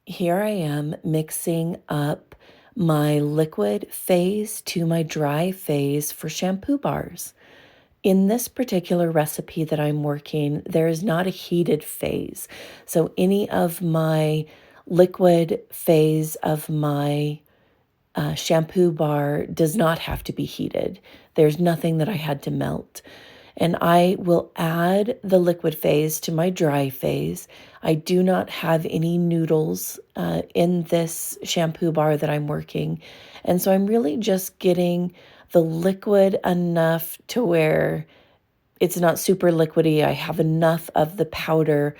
Here I am mixing up my liquid phase to my dry phase for shampoo bars. In this particular recipe that I'm working, there is not a heated phase. So any of my liquid phase of my shampoo bar does not have to be heated. There's nothing that I had to melt. And I will add the liquid phase to my dry phase. I do not have any noodles in this shampoo bar that I'm working. And so I'm really just getting the liquid enough to where it's not super liquidy. I have enough of the powder,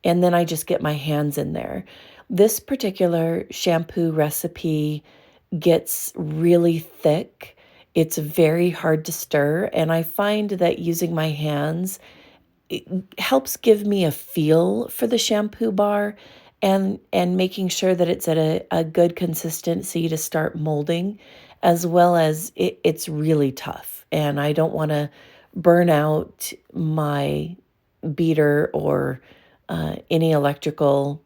and then I just get my hands in there. This particular shampoo recipe gets really thick. It's very hard to stir, and I find that using my hands it helps give me a feel for the shampoo bar and making sure that it's at a good consistency to start molding, as well as it's really tough. And I don't want to burn out my beater or any electrical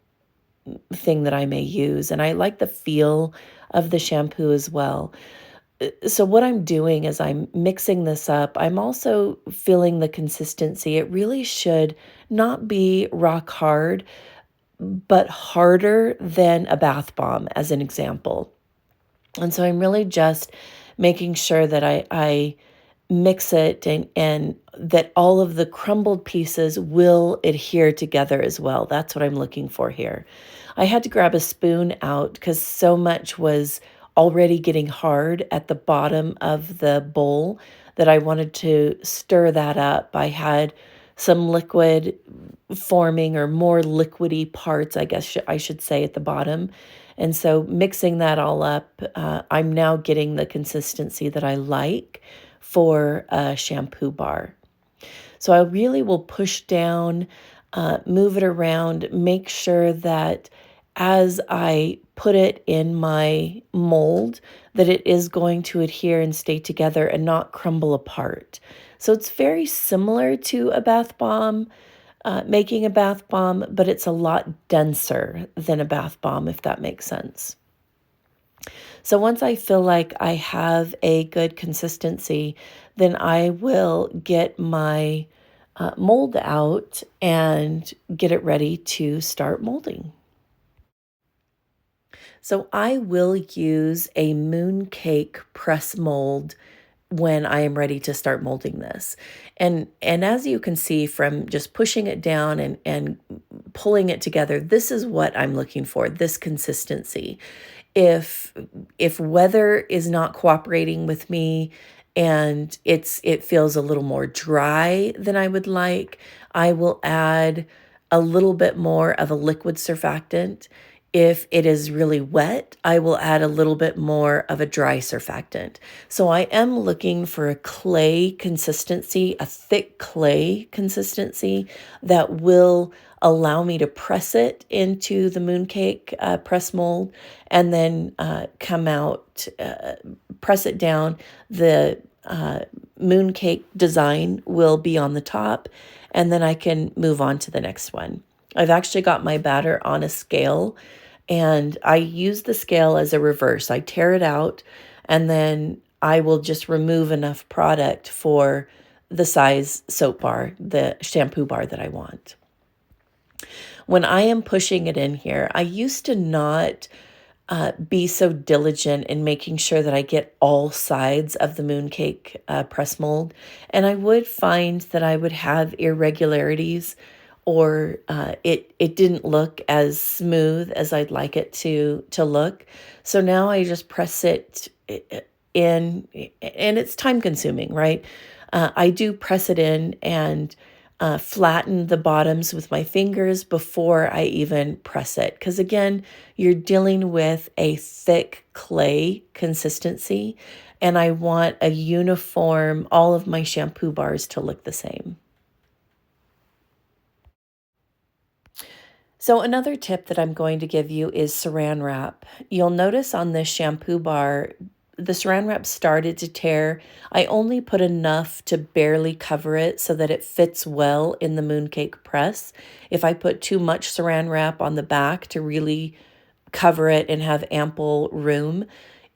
thing that I may use. And I like the feel of the shampoo as well. So what I'm doing is I'm mixing this up. I'm also feeling the consistency. It really should not be rock hard, but harder than a bath bomb, as an example. And so I'm really just making sure that I mix it and that all of the crumbled pieces will adhere together as well. That's what I'm looking for here. I had to grab a spoon out because so much was already getting hard at the bottom of the bowl that I wanted to stir that up. I had some liquid forming, or more liquidy parts, I guess I should say, at the bottom. And so mixing that all up, I'm now getting the consistency that I like for a shampoo bar. So I really will push down, move it around, make sure that as I put it in my mold, that it is going to adhere and stay together and not crumble apart. So it's very similar to a bath bomb, making a bath bomb, but it's a lot denser than a bath bomb, if that makes sense. So once I feel like I have a good consistency, then I will get my mold out and get it ready to start molding. So I will use a mooncake press mold when I am ready to start molding this. And as you can see from just pushing it down and pulling it together, this is what I'm looking for, this consistency. If if weather is not cooperating with me and it feels a little more dry than I would like, I will add a little bit more of a liquid surfactant. If it is really wet, I will add a little bit more of a dry surfactant. So I am looking for a clay consistency, a thick clay consistency that will allow me to press it into the mooncake press mold, and then come out, press it down. The mooncake design will be on the top, and then I can move on to the next one. I've actually got my batter on a scale, and I use the scale as a reverse. I tear it out, and then I will just remove enough product for the size soap bar, the shampoo bar that I want. When I am pushing it in here, I used to not be so diligent in making sure that I get all sides of the mooncake press mold. And I would find that I would have irregularities, or it didn't look as smooth as I'd like it to look. So now I just press it in, and it's time consuming, right? I do press it in and flatten the bottoms with my fingers before I even press it. Because again, you're dealing with a thick clay consistency, and I want a uniform, all of my shampoo bars to look the same. So another tip that I'm going to give you is saran wrap. You'll notice on this shampoo bar, the saran wrap started to tear. I only put enough to barely cover it so that it fits well in the mooncake press. If I put too much saran wrap on the back to really cover it and have ample room,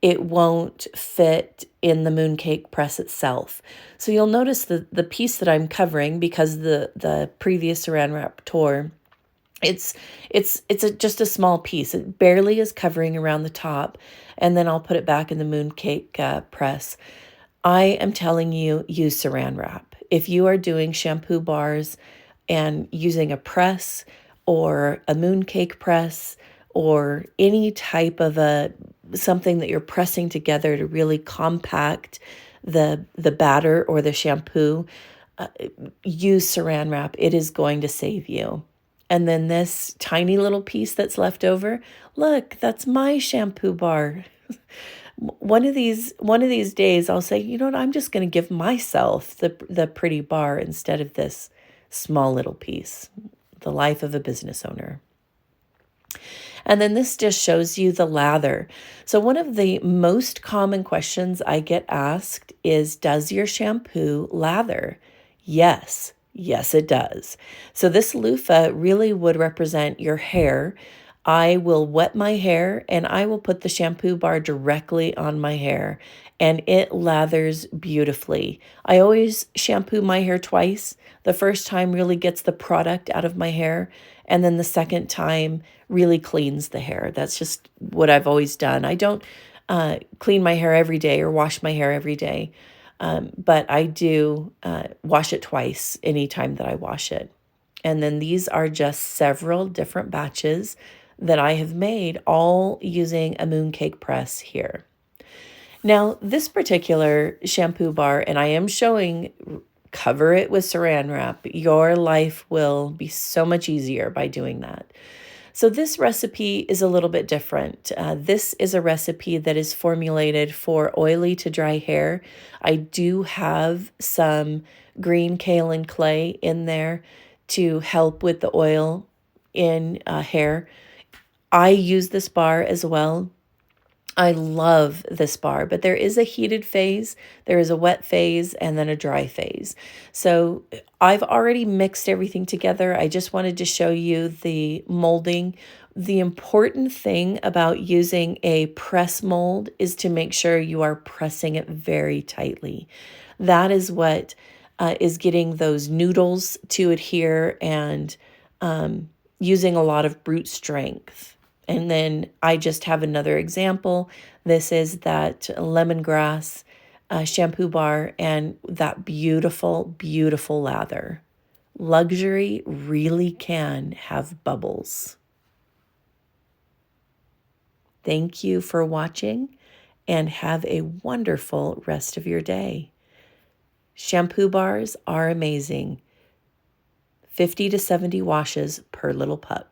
it won't fit in the mooncake press itself. So you'll notice the piece that I'm covering, because the previous saran wrap tore, just a small piece. It barely is covering around the top, and then I'll put it back in the mooncake press. I am telling you, use saran wrap. If you are doing shampoo bars and using a press or a mooncake press or any type of something that you're pressing together to really compact the batter or the shampoo, use saran wrap. It is going to save you. And then this tiny little piece that's left over, look, that's my shampoo bar. One of these days I'll say, you know what, I'm just going to give myself the pretty bar instead of this small little piece. The life of a business owner. And then this just shows you the lather. So one of the most common questions I get asked is, does your shampoo lather? Yes. Yes, it does. So this loofah really would represent your hair. I will wet my hair and I will put the shampoo bar directly on my hair, and it lathers beautifully. I always shampoo my hair twice. The first time really gets the product out of my hair, and then the second time really cleans the hair. That's just what I've always done. I don't clean my hair every day or wash my hair every day, but I do wash it twice anytime that I wash it. And then these are just several different batches that I have made, all using a mooncake press here. Now, this particular shampoo bar, and I am showing, cover it with saran wrap. Your life will be so much easier by doing that. So this recipe is a little bit different. This is a recipe that is formulated for oily to dry hair. I do have some green kale and clay in there to help with the oil in hair. I use this bar as well. I love this bar, but there is a heated phase, there is a wet phase, and then a dry phase. So I've already mixed everything together. I just wanted to show you the molding. The important thing about using a press mold is to make sure you are pressing it very tightly. That is what is getting those noodles to adhere, and using a lot of brute strength. And then I just have another example. This is that lemongrass shampoo bar and that beautiful, beautiful lather. Luxury really can have bubbles. Thank you for watching, and have a wonderful rest of your day. Shampoo bars are amazing. 50 to 70 washes per little pup.